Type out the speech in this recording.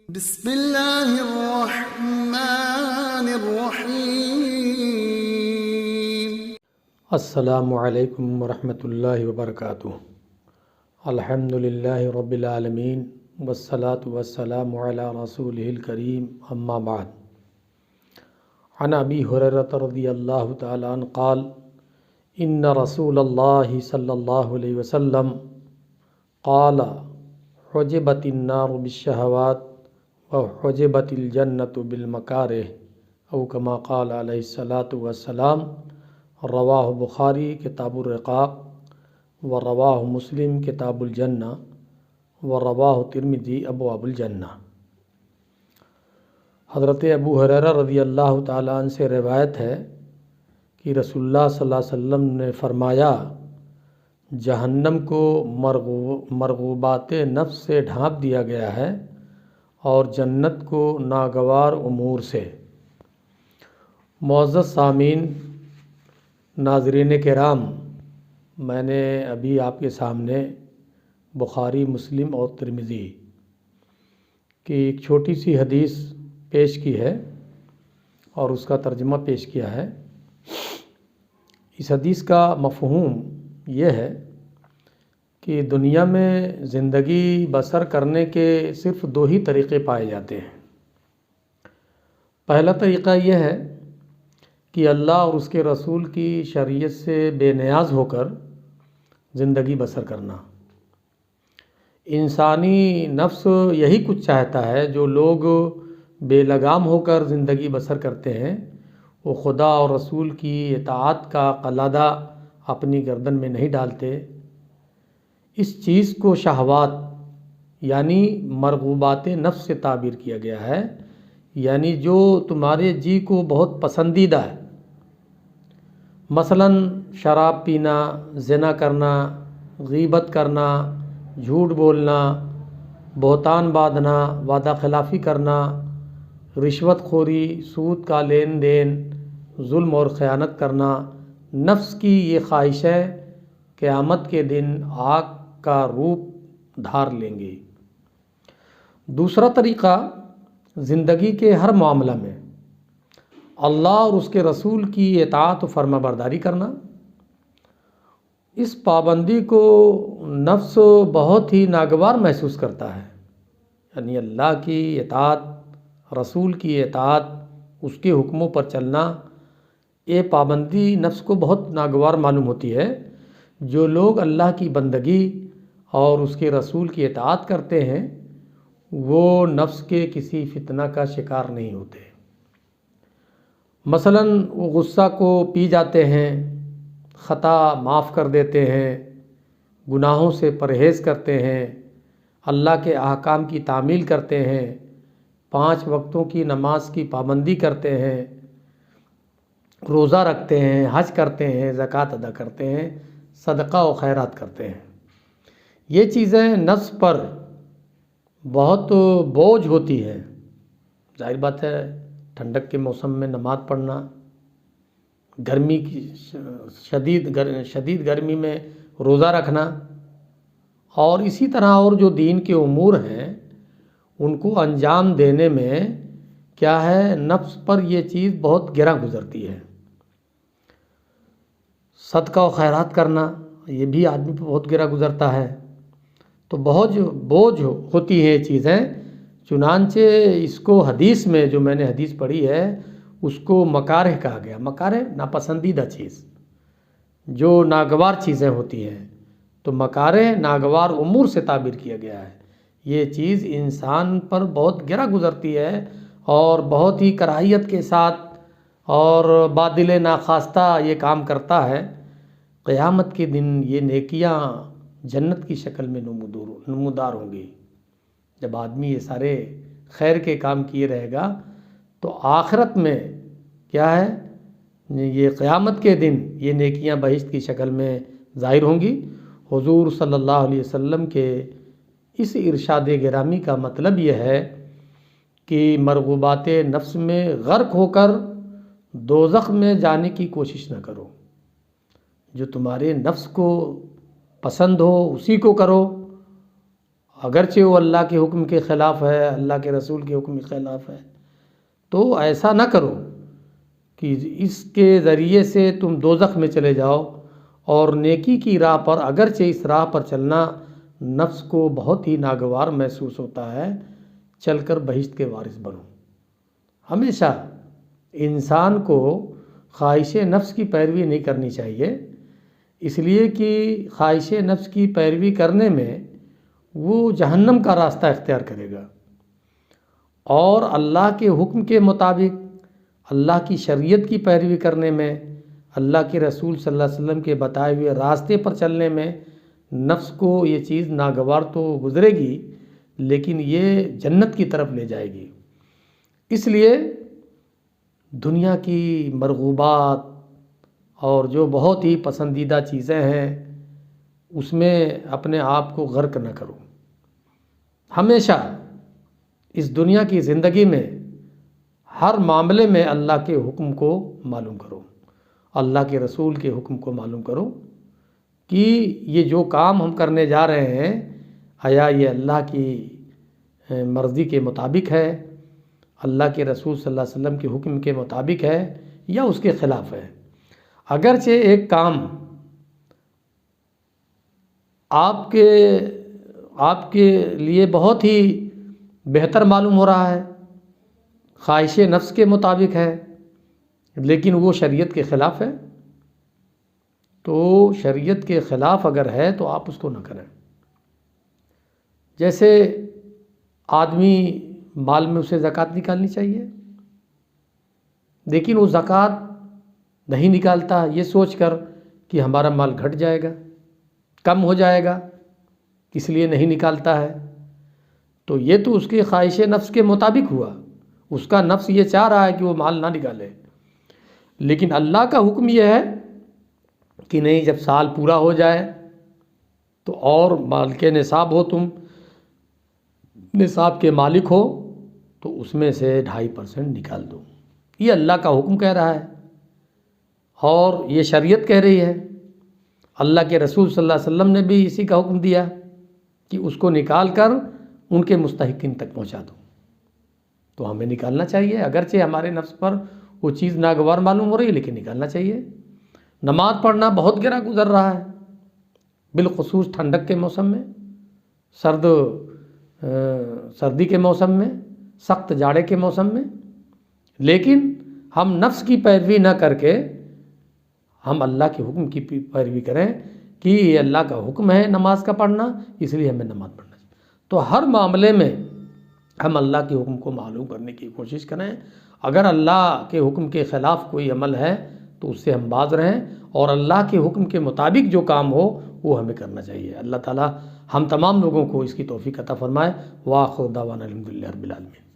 بسم اللہ الرحمن الرحیم۔ السلام علیکم ورحمۃ اللہ وبرکاتہ۔ الحمد للہ رب العالمین والصلاة والسلام علی رسولہ الکریم، اما بعد۔ عن ابی ہریرہ رضی اللہ تعالی عنہ قال ان رسول اللہ صلی اللہ علیہ وسلم قال حجبت النار بالشہوات وحجبت الجنۃ بالمکارہ او کما قال علیہ الصلاۃ والسلام۔ رواہ بخاری کتاب الرقاق و رواہ مسلم کتاب الجنہ و رواہ ترمذی ابواب الجنہ۔ حضرت ابو ہریرہ رضی اللہ تعالیٰ عنہ سے روایت ہے کہ رسول اللہ صلی اللہ علیہ وسلم نے فرمایا، جہنم کو مرغوبات نفس سے ڈھانپ دیا گیا ہے اور جنت کو ناگوار امور سے۔ معزز سامعین، ناظرین کرام، میں نے ابھی آپ کے سامنے بخاری، مسلم اور ترمذی کی ایک چھوٹی سی حدیث پیش کی ہے اور اس کا ترجمہ پیش کیا ہے۔ اس حدیث کا مفہوم یہ ہے کہ دنیا میں زندگی بسر کرنے کے صرف دو ہی طریقے پائے جاتے ہیں۔ پہلا طریقہ یہ ہے کہ اللہ اور اس کے رسول کی شریعت سے بے نیاز ہو کر زندگی بسر کرنا۔ انسانی نفس یہی کچھ چاہتا ہے۔ جو لوگ بے لگام ہو کر زندگی بسر کرتے ہیں وہ خدا اور رسول کی اطاعت کا قلادہ اپنی گردن میں نہیں ڈالتے۔ اس چیز کو شہوات یعنی مرغوبات نفس سے تعبیر کیا گیا ہے، یعنی جو تمہارے جی کو بہت پسندیدہ ہے، مثلاً شراب پینا، زنا کرنا، غیبت کرنا، جھوٹ بولنا، بہتان باندھنا، وعدہ خلافی کرنا، رشوت خوری، سود کا لین دین، ظلم اور خیانت کرنا۔ نفس کی یہ خواہشیں قیامت کے دن آگ کا روپ دھار لیں گی۔ دوسرا طریقہ زندگی کے ہر معاملہ میں اللہ اور اس کے رسول کی اطاعت و فرما برداری کرنا۔ اس پابندی کو نفس بہت ہی ناگوار محسوس کرتا ہے، یعنی اللہ کی اطاعت، رسول کی اطاعت، اس کے حکموں پر چلنا، یہ پابندی نفس کو بہت ناگوار معلوم ہوتی ہے۔ جو لوگ اللہ کی بندگی اور اس کے رسول کی اطاعت کرتے ہیں وہ نفس کے کسی فتنہ کا شکار نہیں ہوتے۔ مثلاً وہ غصہ کو پی جاتے ہیں، خطا معاف کر دیتے ہیں، گناہوں سے پرہیز کرتے ہیں، اللہ کے احکام کی تعمیل کرتے ہیں، 5 وقتوں کی نماز کی پابندی کرتے ہیں، روزہ رکھتے ہیں، حج کرتے ہیں، زکوٰۃ ادا کرتے ہیں، صدقہ و خیرات کرتے ہیں۔ یہ چیزیں نفس پر بہت بوجھ ہوتی ہیں۔ ظاہر بات ہے، ٹھنڈک کے موسم میں نماز پڑھنا، گرمی کی شدید گرمی میں روزہ رکھنا، اور اسی طرح اور جو دین کے امور ہیں ان کو انجام دینے میں کیا ہے، نفس پر یہ چیز بہت گراں گزرتی ہے۔ صدقہ و خیرات کرنا یہ بھی آدمی پہ بہت گراں گزرتا ہے۔ تو بوجھ ہوتی ہیں یہ چیزیں، چنانچہ اس کو حدیث میں جو میں نے حدیث پڑھی ہے اس کو مکارہ کہا گیا۔ مکارہ ناپسندیدہ چیز، جو ناگوار چیزیں ہوتی ہیں، تو مکارہ ناگوار امور سے تعبیر کیا گیا ہے۔ یہ چیز انسان پر بہت گراں گزرتی ہے اور بہت ہی کراہیت کے ساتھ اور بادل ناخواستہ یہ کام کرتا ہے۔ قیامت کے دن یہ نیکیاں جنت کی شکل میں نمودار ہوں گی۔ جب آدمی یہ سارے خیر کے کام کیے رہے گا تو آخرت میں کیا ہے، یہ قیامت کے دن یہ نیکیاں بہشت کی شکل میں ظاہر ہوں گی۔ حضور صلی اللہ علیہ وسلم کے اس ارشاد گرامی کا مطلب یہ ہے کہ مرغوبات نفس میں غرق ہو کر دوزخ میں جانے کی کوشش نہ کرو۔ جو تمہارے نفس کو پسند ہو اسی کو کرو، اگرچہ وہ اللہ کے حکم کے خلاف ہے، اللہ کے رسول کے حکم کے خلاف ہے، تو ایسا نہ کرو کہ اس کے ذریعے سے تم دوزخ میں چلے جاؤ، اور نیکی کی راہ پر، اگرچہ اس راہ پر چلنا نفس کو بہت ہی ناگوار محسوس ہوتا ہے، چل کر بہشت کے وارث بنو۔ ہمیشہ انسان کو خواہش نفس کی پیروی نہیں کرنی چاہیے، اس لیے کہ خواہش نفس کی پیروی کرنے میں وہ جہنم کا راستہ اختیار کرے گا، اور اللہ کے حکم کے مطابق اللہ کی شریعت کی پیروی کرنے میں، اللہ کے رسول صلی اللہ علیہ وسلم کے بتائے ہوئے راستے پر چلنے میں نفس کو یہ چیز ناگوار تو گزرے گی، لیکن یہ جنت کی طرف لے جائے گی۔ اس لیے دنیا کی مرغوبات اور جو بہت ہی پسندیدہ چیزیں ہیں اس میں اپنے آپ کو غرق نہ کرو۔ ہمیشہ اس دنیا کی زندگی میں ہر معاملے میں اللہ کے حکم کو معلوم کرو، اللہ کے رسول کے حکم کو معلوم کرو کہ یہ جو کام ہم کرنے جا رہے ہیں آیا یہ اللہ کی مرضی کے مطابق ہے، اللہ کے رسول صلی اللہ علیہ وسلم کے حکم کے مطابق ہے یا اس کے خلاف ہے۔ اگرچہ ایک کام آپ کے لیے بہت ہی بہتر معلوم ہو رہا ہے، خواہش نفس کے مطابق ہے، لیکن وہ شریعت کے خلاف ہے، تو شریعت کے خلاف اگر ہے تو آپ اس کو نہ کریں۔ جیسے آدمی مال میں اسے زکوٰۃ نکالنی چاہیے، لیکن وہ زکوٰۃ نہیں نکالتا یہ سوچ کر کہ ہمارا مال گھٹ جائے گا، کم ہو جائے گا، اس لیے نہیں نکالتا ہے، تو یہ تو اس کی خواہش نفس کے مطابق ہوا، اس کا نفس یہ چاہ رہا ہے کہ وہ مال نہ نکالے، لیکن اللہ کا حکم یہ ہے کہ نہیں، جب سال پورا ہو جائے تو اور مال کے نصاب ہو، تم نصاب کے مالک ہو، تو اس میں سے 2.5% نکال دو۔ یہ اللہ کا حکم کہہ رہا ہے اور یہ شریعت کہہ رہی ہے۔ اللہ کے رسول صلی اللہ علیہ وسلم نے بھی اسی کا حکم دیا کہ اس کو نکال کر ان کے مستحقین تک پہنچا دو، تو ہمیں نکالنا چاہیے، اگرچہ ہمارے نفس پر وہ چیز ناگوار معلوم ہو رہی ہے لیکن نکالنا چاہیے۔ نماز پڑھنا بہت گرا گزر رہا ہے، بالخصوص ٹھنڈک کے موسم میں، سردی کے موسم میں، سخت جاڑے کے موسم میں، لیکن ہم نفس کی پیروی نہ کر کے ہم اللہ کے حکم کی پیروی کریں کہ یہ اللہ کا حکم ہے نماز کا پڑھنا، اس لیے ہمیں نماز پڑھنا چاہیے۔ تو ہر معاملے میں ہم اللہ کے حکم کو معلوم کرنے کی کوشش کریں، اگر اللہ کے حکم کے خلاف کوئی عمل ہے تو اس سے ہم باز رہیں، اور اللہ کے حکم کے مطابق جو کام ہو وہ ہمیں کرنا چاہیے۔ اللہ تعالی ہم تمام لوگوں کو اس کی توفیق عطا فرمائے۔ وآخر دعوانا الحمدللہ رب العالمین۔